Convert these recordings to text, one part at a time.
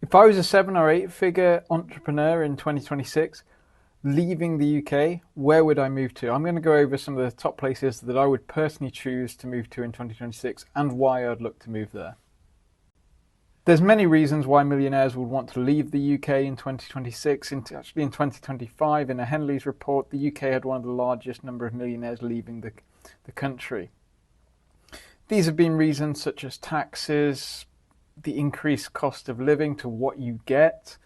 If I was a 7 or 8 figure entrepreneur in 2026, leaving the UK, where would I move to? I'm going to go over some of the top places that I would personally choose to move to in 2026 and why I'd look to move there. There's many reasons why millionaires would want to leave the UK in 2026. Actually, in 2025, in a Henley's report, the UK had one of the largest number of millionaires leaving the country. These have been reasons such as taxes, the increased cost of living to what you get,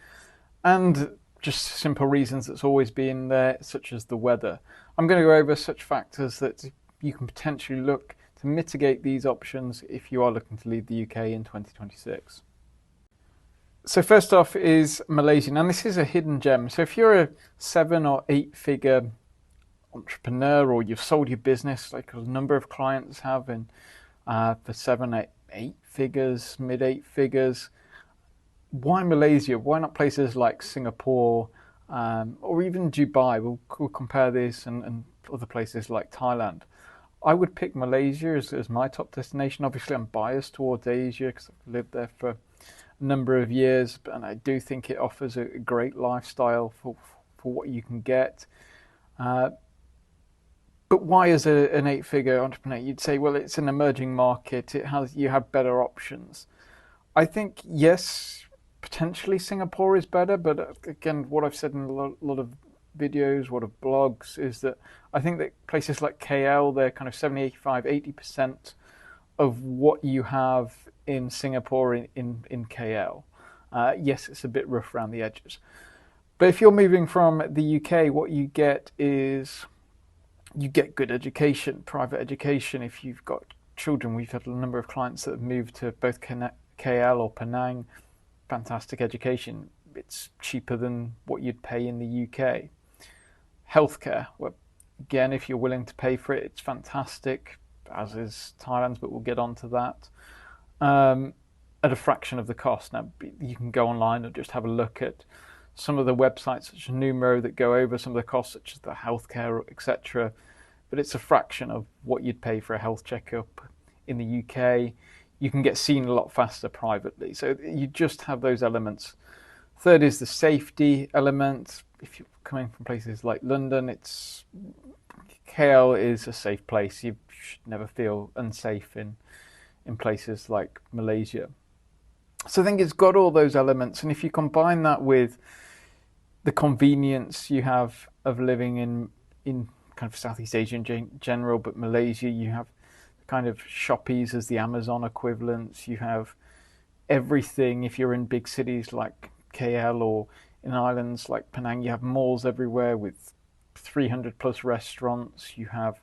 and just simple reasons that's always been there, such as the weather. I'm going to go over such factors that you can potentially look to mitigate these options if you are looking to leave the UK in 2026. So first off is Malaysia. Now this is a hidden gem. So if you're a 7 or 8 figure entrepreneur, or you've sold your business, like a number of clients have, and for 7 or 8 figures, mid 8 figures, why Malaysia? Why not places like Singapore or even Dubai? We'll compare this and other places like Thailand. I would pick Malaysia as my top destination. Obviously, I'm biased towards Asia because I've lived there for a number of years, and I do think it offers a great lifestyle for what you can get. But why, as an 8 figure entrepreneur, you'd say, well, it's an emerging market. You have better options. I think, yes, potentially Singapore is better, but again, what I've said in a lot of videos, a lot of blogs, is that I think that places like KL, they're kind of 70, 85, 80% of what you have in Singapore in KL. Yes, it's a bit rough around the edges. But if you're moving from the UK, what you get is you get good education, private education. If you've got children, we've had a number of clients that have moved to both KL or Penang. Fantastic education. It's cheaper than what you'd pay in the UK. Healthcare, well, again, if you're willing to pay for it, it's fantastic, as is Thailand's, but we'll get onto that. At a fraction of the cost. Now, you can go online and just have a look at some of the websites such as Numero that go over some of the costs, such as the healthcare, etc. But it's a fraction of what you'd pay for a health checkup in the UK. You can get seen a lot faster privately. So you just have those elements. Third is the safety element. If you're coming from places like London, KL is a safe place. You should never feel unsafe in places like Malaysia. So I think it's got all those elements. And if you combine that with the convenience you have of living in kind of Southeast Asia in general, but Malaysia, you have kind of shoppies as the Amazon equivalents. You have everything. If you're in big cities like KL or in islands like Penang, you have malls everywhere with 300 plus restaurants. You have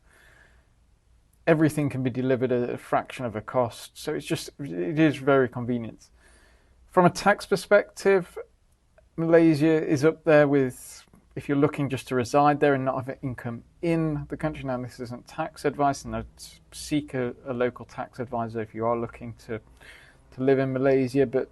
everything can be delivered at a fraction of a cost. So it is very convenient. From a tax perspective, Malaysia is up there with, if you're looking just to reside there and not have income in the country. Now, this isn't tax advice, and I'd seek a local tax advisor if you are looking to live in Malaysia, but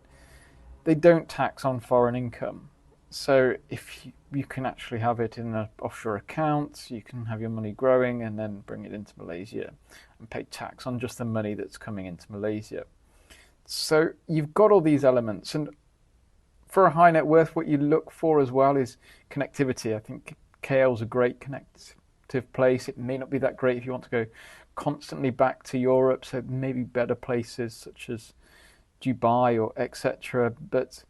they don't tax on foreign income. So if you can actually have it in an offshore account, you can have your money growing and then bring it into Malaysia and pay tax on just the money that's coming into Malaysia. So you've got all these elements. And for a high net worth, what you look for as well is connectivity. I think KL is a great connective place. It may not be that great if you want to go constantly back to Europe, so maybe better places such as Dubai or etc. But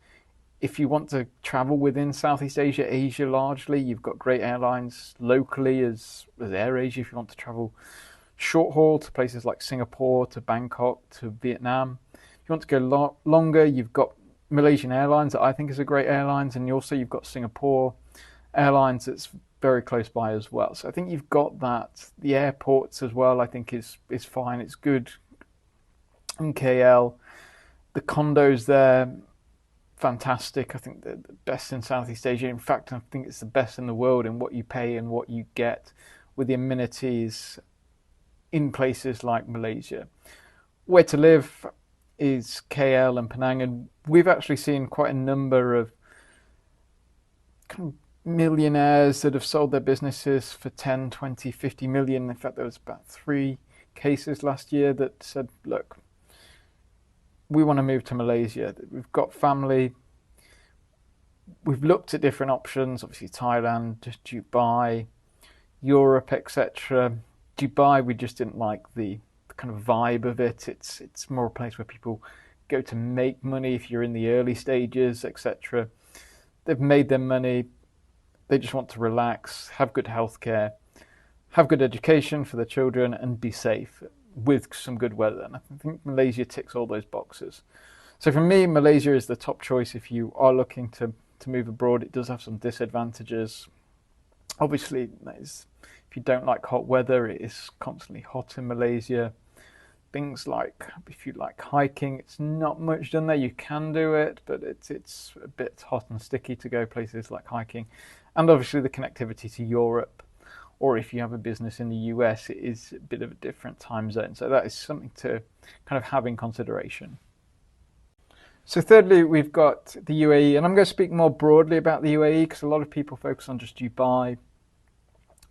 if you want to travel within Southeast Asia, Asia largely, you've got great airlines locally as AirAsia if you want to travel short haul to places like Singapore, to Bangkok, to Vietnam. If you want to go longer, you've got Malaysian Airlines that I think is a great airlines, and you've got Singapore Airlines that's very close by as well. So I think you've got that. The airports as well, I think is fine. It's good in KL. The condos there, fantastic. I think they're the best in Southeast Asia. In fact, I think it's the best in the world in what you pay and what you get with the amenities in places like Malaysia. Where to live is KL and Penang, and we've actually seen quite a number of kind of millionaires that have sold their businesses for 10, 20, 50 million. In fact, there was about 3 cases last year that said, look, we want to move to Malaysia. We've got family we've looked at different options, obviously Thailand, Dubai, Europe, etc. Dubai, we just didn't like the kind of vibe of it. It's more a place where people go to make money if you're in the early stages, etc. They've made their money. They just want to relax, have good healthcare, have good education for their children, and be safe with some good weather. And I think Malaysia ticks all those boxes. So for me, Malaysia is the top choice if you are looking to move abroad. It does have some disadvantages. Obviously, if you don't like hot weather, it is constantly hot in Malaysia. Things like, if you like hiking, it's not much done there. You can do it, but it's a bit hot and sticky to go places like hiking. And obviously the connectivity to Europe, or if you have a business in the US, it is a bit of a different time zone. So that is something to kind of have in consideration. So thirdly, we've got the UAE, and I'm going to speak more broadly about the UAE because a lot of people focus on just Dubai.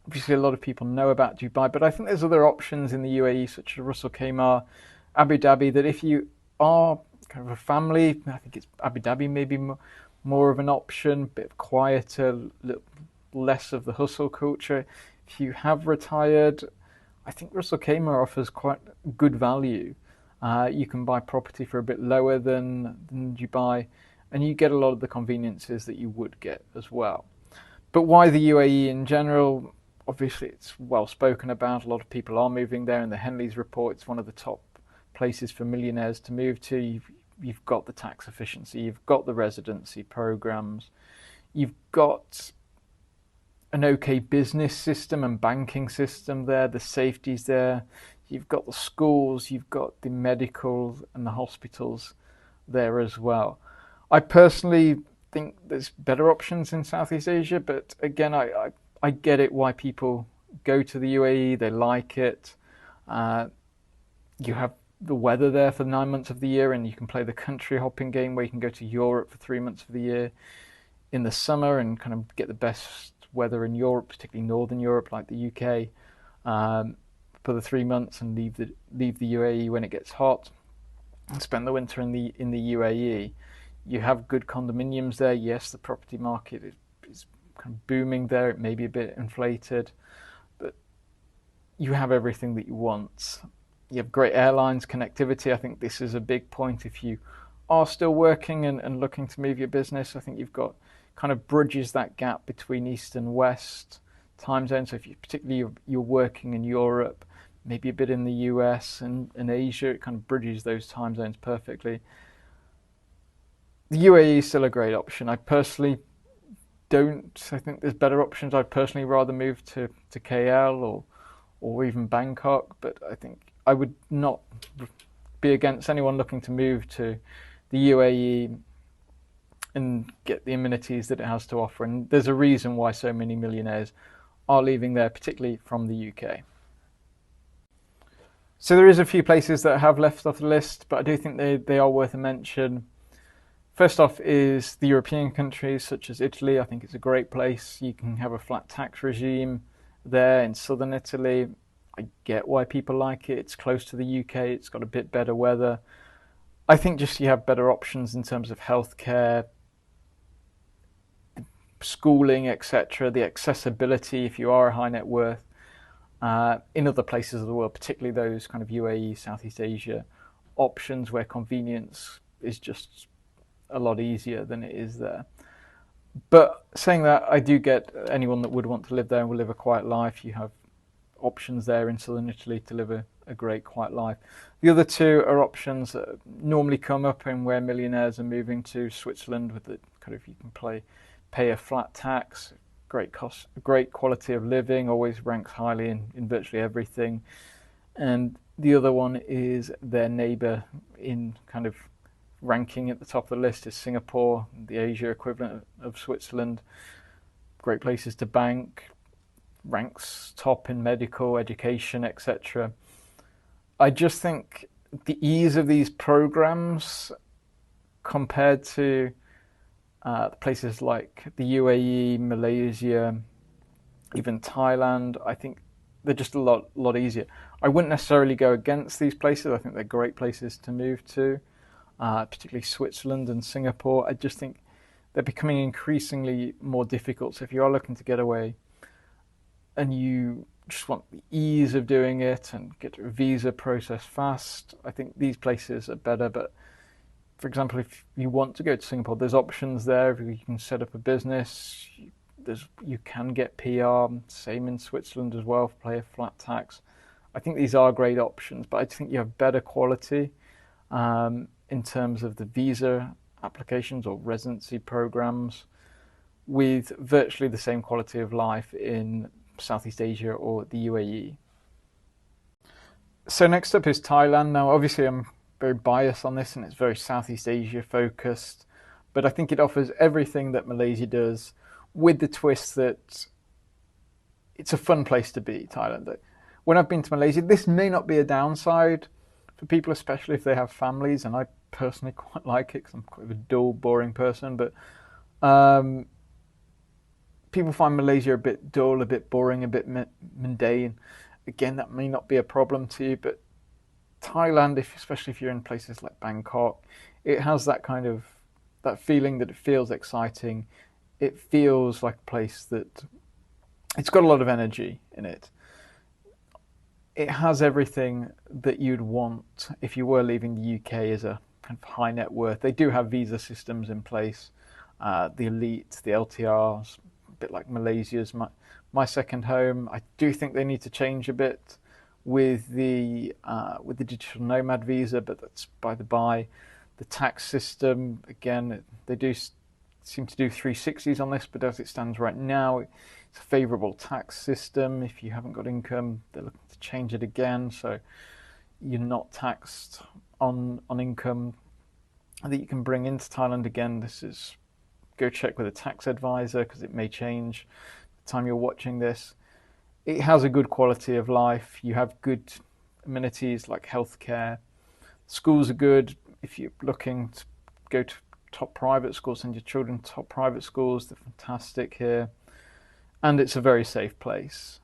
Obviously, a lot of people know about Dubai, but I think there's other options in the UAE, such as Ras Al Khaimah, Abu Dhabi, that if you are kind of a family, I think it's Abu Dhabi maybe more of an option, a bit quieter, less of the hustle culture. If you have retired, I think Ras Al Khaimah offers quite good value. You can buy property for a bit lower than Dubai, and you get a lot of the conveniences that you would get as well. But why the UAE in general? Obviously, it's well spoken about. A lot of people are moving there. In the Henley's report, it's one of the top places for millionaires to move to. You've got the tax efficiency, you've got the residency programs, you've got an okay business system and banking system there, the safety's there, you've got the schools, you've got the medical and the hospitals there as well. I personally think there's better options in Southeast Asia, but again, I get it why people go to the UAE, they like it. You have the weather there for 9 months of the year, and you can play the country hopping game where you can go to Europe for 3 months of the year in the summer and kind of get the best weather in Europe, particularly Northern Europe like the UK, for the 3 months and leave the UAE when it gets hot and spend the winter in the UAE. You have good condominiums there. Yes, the property market is kind of booming there. It may be a bit inflated, but you have everything that you want. You have great airlines, connectivity. I think this is a big point if you are still working and looking to move your business. I think you've got kind of bridges that gap between East and West time zones. So if you particularly you're working in Europe, maybe a bit in the US and Asia, it kind of bridges those time zones perfectly. The UAE is still a great option. I personally don't. I think there's better options. I'd personally rather move to KL or even Bangkok, but I think I would not be against anyone looking to move to the UAE and get the amenities that it has to offer. And there's a reason why so many millionaires are leaving there, particularly from the UK. So there is a few places that have left off the list, but I do think they are worth a mention. First off is the European countries such as Italy. I think it's a great place. You can have a flat tax regime there in southern Italy. I get why people like it. It's close to the UK. It's got a bit better weather. I think just you have better options in terms of healthcare, schooling, etc. The accessibility if you are a high net worth in other places of the world, particularly those kind of UAE, Southeast Asia options where convenience is just a lot easier than it is there. But saying that, I do get anyone that would want to live there and will live a quiet life. You have options there in southern Italy to live a great quiet life. The other two are options that normally come up in where millionaires are moving to. Switzerland, with the kind of you can pay a flat tax, great quality of living, always ranks highly in virtually everything. And the other one is their neighbour in kind of ranking at the top of the list is Singapore, the Asia equivalent of Switzerland. Great places to bank, ranks top in medical, education, etc. I just think the ease of these programs compared to places like the UAE, Malaysia, even Thailand, I think they're just a lot easier. I wouldn't necessarily go against these places. I think they're great places to move to, particularly Switzerland and Singapore. I just think they're becoming increasingly more difficult. So if you are looking to get away and you just want the ease of doing it and get a visa process fast, I think these places are better. But for example, if you want to go to Singapore, there's options there. You can set up a business. You can get PR. Same in Switzerland as well. Pay a flat tax. I think these are great options, but I think you have better quality in terms of the visa applications or residency programs with virtually the same quality of life in Southeast Asia or the UAE. So next up is Thailand. Now, obviously, I'm very biased on this and it's very Southeast Asia focused, but I think it offers everything that Malaysia does with the twist that it's a fun place to be, Thailand. When I've been to Malaysia, this may not be a downside for people, especially if they have families, and I personally quite like it because I'm quite a dull, boring person, but people find Malaysia a bit dull, a bit boring, a bit mundane. Again, that may not be a problem to you, but Thailand, especially if you're in places like Bangkok, it has that kind of that feeling that it feels exciting. It feels like a place that it's got a lot of energy in it. It has everything that you'd want if you were leaving the UK as a kind of high net worth. They do have visa systems in place, the elite, the LTRs, a bit like Malaysia's my second home. I do think they need to change a bit with the digital nomad visa, but that's by the by. The tax system, again, they do seem to do 360s on this, but as it stands right now, it's a favourable tax system. If you haven't got income, they're looking to change it again, so you're not taxed on income that you can bring into Thailand. Again, go check with a tax advisor because it may change the time you're watching this. It has a good quality of life. You have good amenities like healthcare. Schools are good. If you're looking to go to top private schools, send your children to top private schools, they're fantastic here. And it's a very safe place.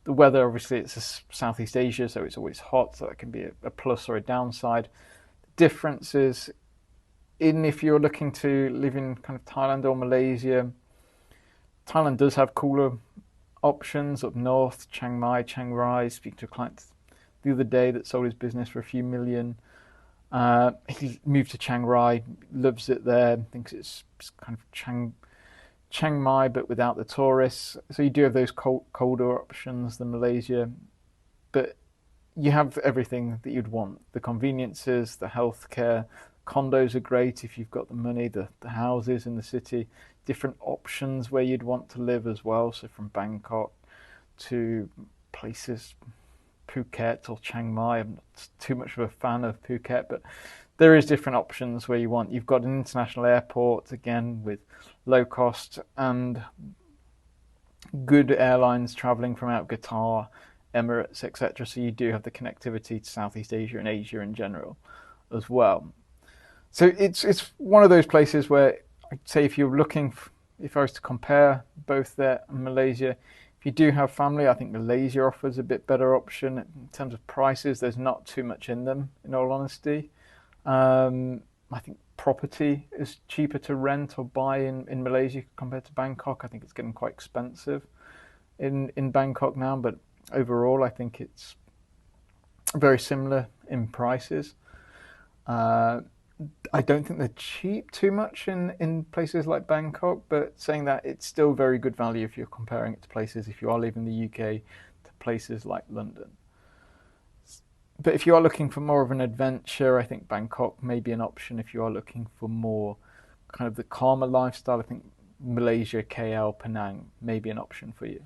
The weather, obviously, it's Southeast Asia, so it's always hot, so that can be a plus or a downside. The difference is if you're looking to live in kind of Thailand or Malaysia, Thailand does have cooler options up north, Chiang Mai, Chiang Rai. Speaking to a client the other day that sold his business for a few million. He moved to Chiang Rai, loves it there, thinks it's kind of Chiang Mai but without the tourists. So you do have those colder options than Malaysia, but you have everything that you'd want. The conveniences, the healthcare, condos are great if you've got the money, the houses in the city, different options where you'd want to live as well. So from Bangkok to places, Phuket or Chiang Mai. I'm not too much of a fan of Phuket, but there is different options where you want. You've got an international airport, again, with low cost and good airlines traveling from out Qatar, Emirates, etc. So you do have the connectivity to Southeast Asia and Asia in general as well. So it's one of those places where I'd say if I was to compare both there and Malaysia, if you do have family, I think Malaysia offers a bit better option in terms of prices. There's not too much in them, in all honesty. I think property is cheaper to rent or buy in Malaysia compared to Bangkok. I think it's getting quite expensive in Bangkok now, but overall I think it's very similar in prices. I don't think they're cheap too much in places like Bangkok, but saying that, it's still very good value if you're comparing it to places, if you are leaving the UK, to places like London. But if you are looking for more of an adventure, I think Bangkok may be an option. If you are looking for more kind of the calmer lifestyle, I think Malaysia, KL, Penang may be an option for you.